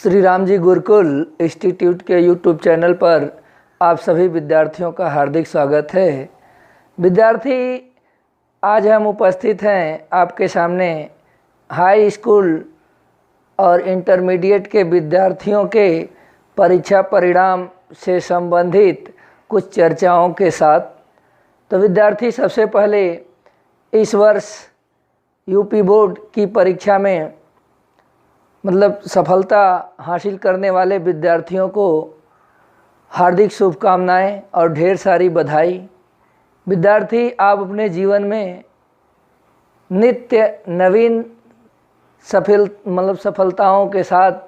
Shri Ram ji Gurukul institute के YouTube channel पर आप सभी विद्यार्थियों का हार्दिक स्वागत है। विद्यार्थी, आज हम उपस्थित हैं आपके सामने हाई स्कूल और इंटरमीडिएट के विद्यार्थियों के परीक्षा परिणाम से संबंधित कुछ चर्चाओं के साथ। तो विद्यार्थी, सबसे पहले इस वर्ष यूपी बोर्ड की परीक्षा में सफलता हासिल करने वाले विद्यार्थियों को हार्दिक शुभकामनाएं और ढेर सारी बधाई। विद्यार्थी, आप अपने जीवन में नित्य नवीन सफलताओं के साथ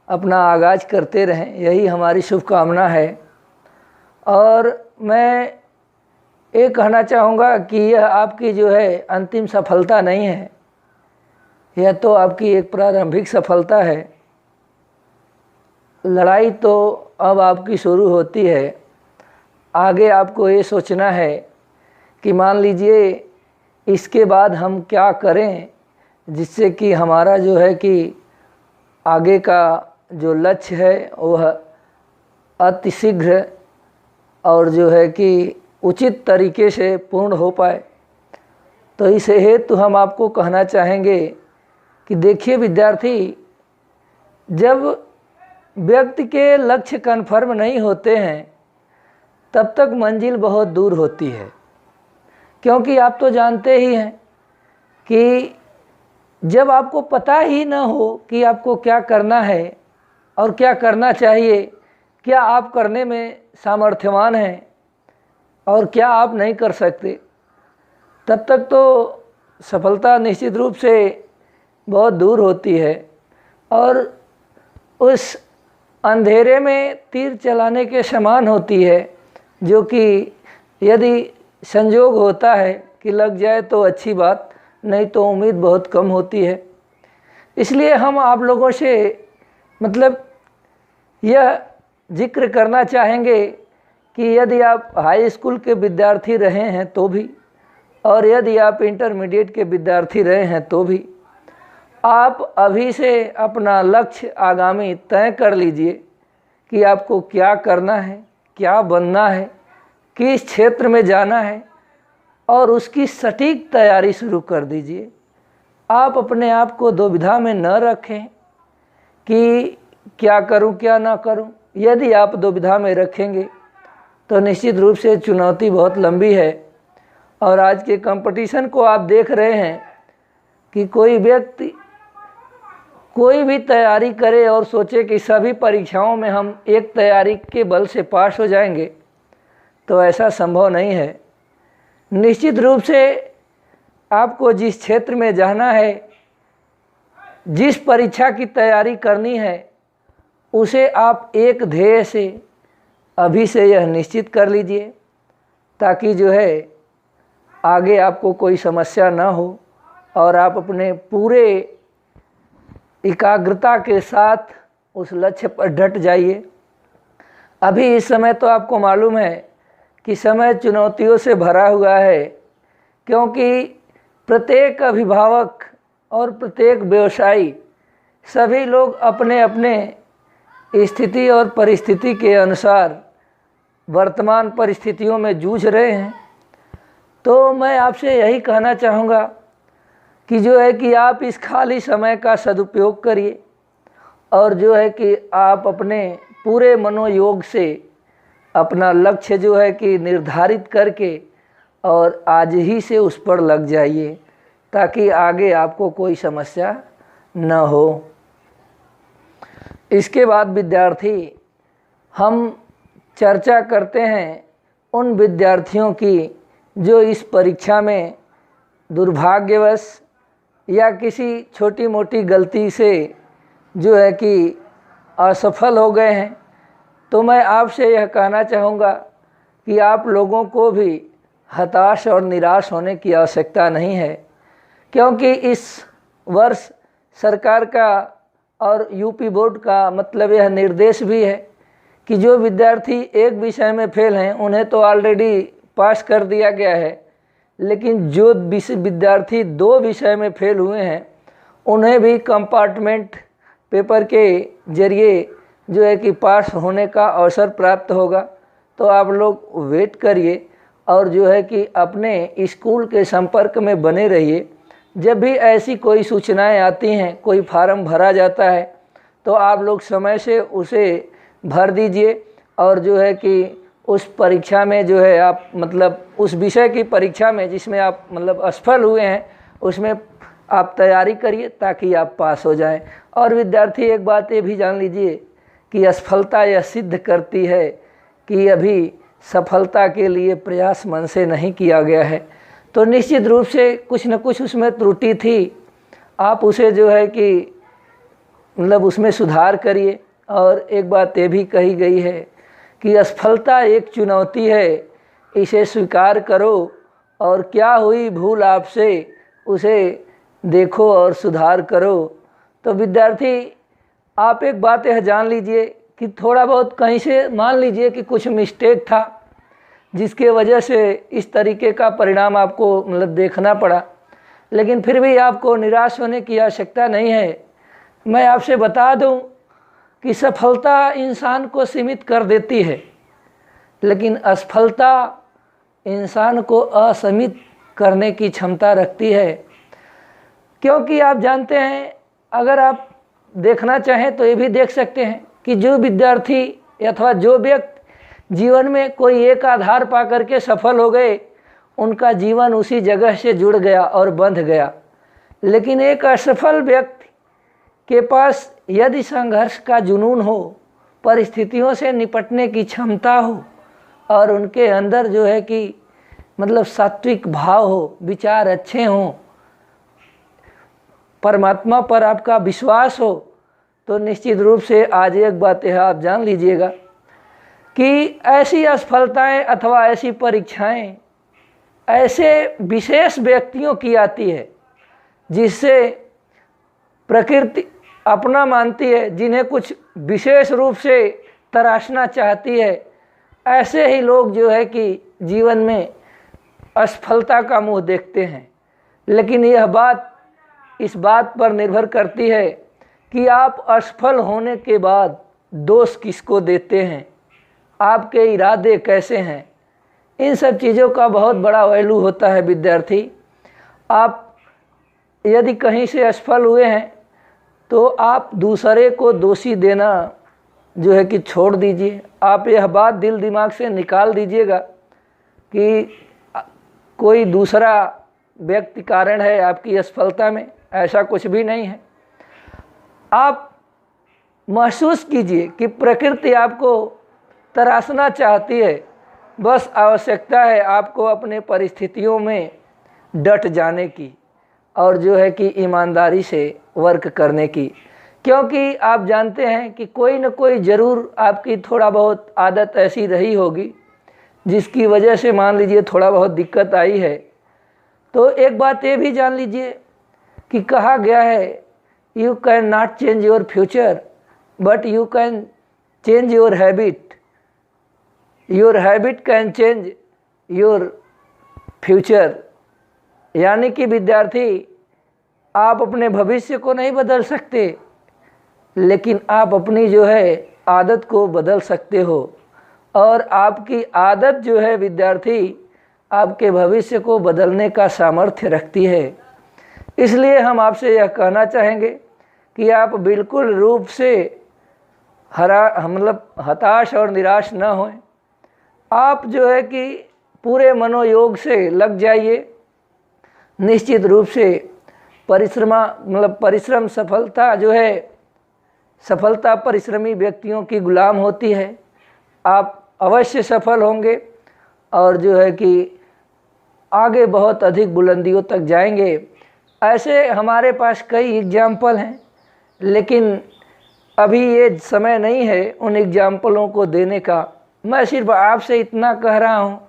अपना आगाज़ करते रहें, यही हमारी शुभकामना है। और मैं ये कहना चाहूँगा कि यह आपकी जो है अंतिम सफलता नहीं है, यह तो आपकी एक प्रारंभिक सफलता है। लड़ाई तो अब आपकी शुरू होती है। आगे आपको ये सोचना है कि मान लीजिए इसके बाद हम क्या करें जिससे कि हमारा जो है कि आगे का जो लक्ष्य है वह अतिशीघ्र और जो है कि उचित तरीके से पूर्ण हो पाए। तो इस हेतु हम आपको कहना चाहेंगे कि देखिए विद्यार्थी, जब व्यक्ति के लक्ष्य कन्फर्म नहीं होते हैं तब तक मंजिल बहुत दूर होती है। क्योंकि आप तो जानते ही हैं कि जब आपको पता ही न हो कि आपको क्या करना है और क्या करना चाहिए, क्या आप करने में सामर्थ्यवान हैं और क्या आप नहीं कर सकते, तब तक तो सफलता निश्चित रूप से बहुत दूर होती है। और उस अंधेरे में तीर चलाने के समान होती है, जो कि यदि संजोग होता है कि लग जाए तो अच्छी बात, नहीं तो उम्मीद बहुत कम होती है। इसलिए हम आप लोगों से यह जिक्र करना चाहेंगे कि यदि आप हाई स्कूल के विद्यार्थी रहे हैं तो भी, और यदि आप इंटरमीडिएट के विद्यार्थी रहे हैं तो भी, आप अभी से अपना लक्ष्य आगामी तय कर लीजिए कि आपको क्या करना है, क्या बनना है, किस क्षेत्र में जाना है, और उसकी सटीक तैयारी शुरू कर दीजिए। आप अपने आप को दुविधा में न रखें कि क्या करूं क्या ना करूं। यदि आप दुविधा में रखेंगे तो निश्चित रूप से चुनौती बहुत लंबी है। और आज के कंपटीशन को आप देख रहे हैं कि कोई व्यक्ति कोई भी तैयारी करे और सोचे कि सभी परीक्षाओं में हम एक तैयारी के बल से पास हो जाएंगे, तो ऐसा संभव नहीं है। निश्चित रूप से आपको जिस क्षेत्र में जाना है, जिस परीक्षा की तैयारी करनी है, उसे आप एक ध्येय से अभी से यह निश्चित कर लीजिए, ताकि जो है आगे आपको कोई समस्या न हो और आप अपने पूरे एकाग्रता के साथ उस लक्ष्य पर डट जाइए। अभी इस समय तो आपको मालूम है कि समय चुनौतियों से भरा हुआ है, क्योंकि प्रत्येक अभिभावक और प्रत्येक व्यवसायी सभी लोग अपने अपने स्थिति और परिस्थिति के अनुसार वर्तमान परिस्थितियों में जूझ रहे हैं। तो मैं आपसे यही कहना चाहूँगा कि जो है कि आप इस खाली समय का सदुपयोग करिए और जो है कि आप अपने पूरे मनोयोग से अपना लक्ष्य जो है कि निर्धारित करके और आज ही से उस पर लग जाइए, ताकि आगे आपको कोई समस्या न हो। इसके बाद विद्यार्थी, हम चर्चा करते हैं उन विद्यार्थियों की जो इस परीक्षा में दुर्भाग्यवश या किसी छोटी मोटी गलती से जो है कि असफल हो गए हैं। तो मैं आपसे यह कहना चाहूँगा कि आप लोगों को भी हताश और निराश होने की आवश्यकता नहीं है, क्योंकि इस वर्ष सरकार का और यूपी बोर्ड का यह निर्देश भी है कि जो विद्यार्थी एक विषय में फेल हैं उन्हें तो ऑलरेडी पास कर दिया गया है, लेकिन जो विद्यार्थी 2 विषय में फेल हुए हैं उन्हें भी कंपार्टमेंट पेपर के जरिए जो है कि पास होने का अवसर प्राप्त होगा। तो आप लोग वेट करिए और जो है कि अपने स्कूल के संपर्क में बने रहिए। जब भी ऐसी कोई सूचनाएं आती हैं, कोई फार्म भरा जाता है, तो आप लोग समय से उसे भर दीजिए और जो है कि उस परीक्षा में जो है आप मतलब उस विषय की परीक्षा में जिसमें आप मतलब असफल हुए हैं उसमें आप तैयारी करिए ताकि आप पास हो जाएं। और विद्यार्थी एक बात ये भी जान लीजिए कि असफलता यह सिद्ध करती है कि अभी सफलता के लिए प्रयास मन से नहीं किया गया है। तो निश्चित रूप से कुछ न कुछ उसमें त्रुटि थी, आप उसे जो है कि मतलब उसमें सुधार करिए। और एक बात ये भी कही गई है कि असफलता एक चुनौती है, इसे स्वीकार करो और क्या हुई भूल आपसे उसे देखो और सुधार करो। तो विद्यार्थी आप एक बात यह जान लीजिए कि थोड़ा बहुत कहीं से मान लीजिए कि कुछ मिस्टेक था जिसके वजह से इस तरीके का परिणाम आपको मतलब देखना पड़ा, लेकिन फिर भी आपको निराश होने की आवश्यकता नहीं है। मैं आपसे बता दूं कि सफलता इंसान को सीमित कर देती है, लेकिन असफलता इंसान को असीमित करने की क्षमता रखती है। क्योंकि आप जानते हैं, अगर आप देखना चाहें तो ये भी देख सकते हैं कि जो विद्यार्थी अथवा जो व्यक्ति जीवन में कोई एक आधार पा करके सफल हो गए, उनका जीवन उसी जगह से जुड़ गया और बंध गया। लेकिन एक असफल व्यक्ति के पास यदि संघर्ष का जुनून हो, परिस्थितियों से निपटने की क्षमता हो और उनके अंदर जो है कि मतलब सात्विक भाव हो, विचार अच्छे हों, परमात्मा पर आपका विश्वास हो, तो निश्चित रूप से आज एक बात है आप जान लीजिएगा कि ऐसी असफलताएं अथवा ऐसी परीक्षाएं ऐसे विशेष व्यक्तियों की आती है जिससे प्रकृति अपना मानती है, जिन्हें कुछ विशेष रूप से तराशना चाहती है। ऐसे ही लोग जो है कि जीवन में असफलता का मुंह देखते हैं। लेकिन यह बात इस बात पर निर्भर करती है कि आप असफल होने के बाद दोष किसको देते हैं, आपके इरादे कैसे हैं। इन सब चीज़ों का बहुत बड़ा वैल्यू होता है विद्यार्थी। आप यदि कहीं से असफल हुए हैं तो आप दूसरे को दोषी देना जो है कि छोड़ दीजिए। आप यह बात दिल दिमाग से निकाल दीजिएगा कि कोई दूसरा व्यक्ति कारण है आपकी असफलता में, ऐसा कुछ भी नहीं है। आप महसूस कीजिए कि प्रकृति आपको तराशना चाहती है, बस आवश्यकता है आपको अपने परिस्थितियों में डट जाने की और जो है कि ईमानदारी से वर्क करने की। क्योंकि आप जानते हैं कि कोई न कोई ज़रूर आपकी थोड़ा बहुत आदत ऐसी रही होगी जिसकी वजह से मान लीजिए थोड़ा बहुत दिक्कत आई है। तो एक बात ये भी जान लीजिए कि कहा गया है, you can not change your future but you can change your habit, your habit can change your future. यानी कि विद्यार्थी आप अपने भविष्य को नहीं बदल सकते, लेकिन आप अपनी जो है आदत को बदल सकते हो। और आपकी आदत जो है विद्यार्थी आपके भविष्य को बदलने का सामर्थ्य रखती है। इसलिए हम आपसे यह कहना चाहेंगे कि आप बिल्कुल रूप से हताश और निराश न हों। आप जो है कि पूरे मनोयोग से लग जाइए। निश्चित रूप से परिश्रम सफलता जो है, सफलता परिश्रमी व्यक्तियों की गुलाम होती है। आप अवश्य सफल होंगे और जो है कि आगे बहुत अधिक बुलंदियों तक जाएंगे। ऐसे हमारे पास कई एग्जाम्पल हैं, लेकिन अभी ये समय नहीं है उन एग्जाम्पलों को देने का। मैं सिर्फ आपसे इतना कह रहा हूँ,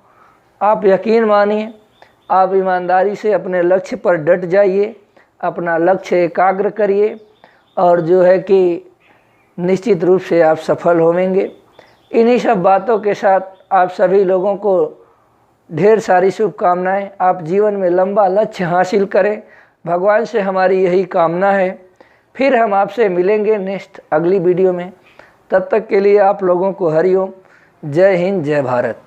आप यकीन मानिए, आप ईमानदारी से अपने लक्ष्य पर डट जाइए, अपना लक्ष्य एकाग्र करिए और जो है कि निश्चित रूप से आप सफल होंगे। इन्हीं सब बातों के साथ आप सभी लोगों को ढेर सारी शुभकामनाएं। आप जीवन में लंबा लक्ष्य हासिल करें, भगवान से हमारी यही कामना है। फिर हम आपसे मिलेंगे नेक्स्ट अगली वीडियो में। तब तक के लिए आप लोगों को हरिओम। जय हिंद, जय भारत।